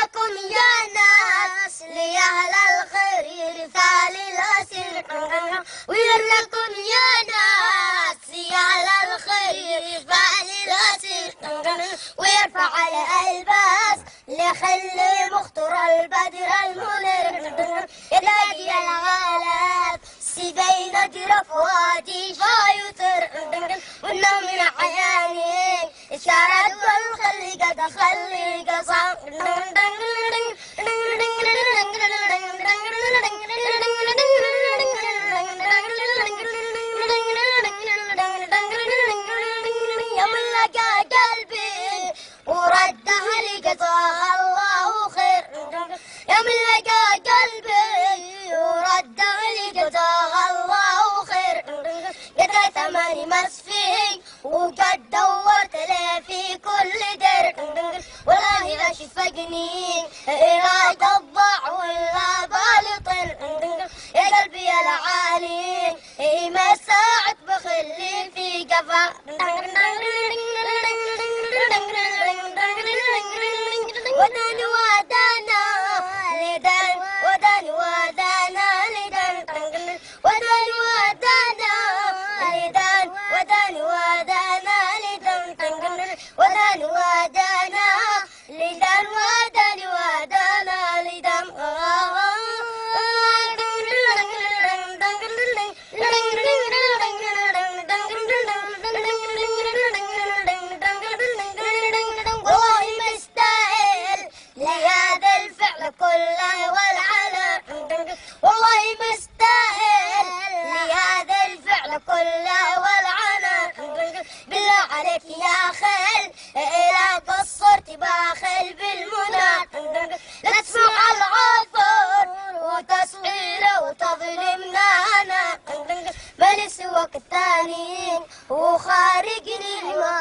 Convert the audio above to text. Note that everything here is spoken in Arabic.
لكم يا ناس لأهل الخير فللأسر ويرلكم يا ناس لأهل الخير فللأسر ويرفع الألباس لخل مخطر البدر المنير يلاقي العالم سبين درف وادي فايتر والنوم من عياني إشارة والخلي قد خلي قصام يملك قلبي ورده لقضاء الله خير يملك قلبي ورده لقضاء الله خير قد ثماني مسفي وقد دورت لي في كل دير والله لا شفقني إلا ضبع ولا بالطن يا قلبي يا العالي ما ساعد بخلي في قفا وداني ودانا لدن وداني ودانا لدن وداني ودانا لدن وداني ودانا لدن وداني ودانا لدن وداني ودانا لدن لهذا الفعل كله والعنا والله مستاهل لهذا الفعل كله والعنا بالله عليك يا خيل إلى قصرت باخل بالمنى لا تسمع العافر وتصغيره وتظلمنا أنا مالي سواك الثاني وخارجني الإيمان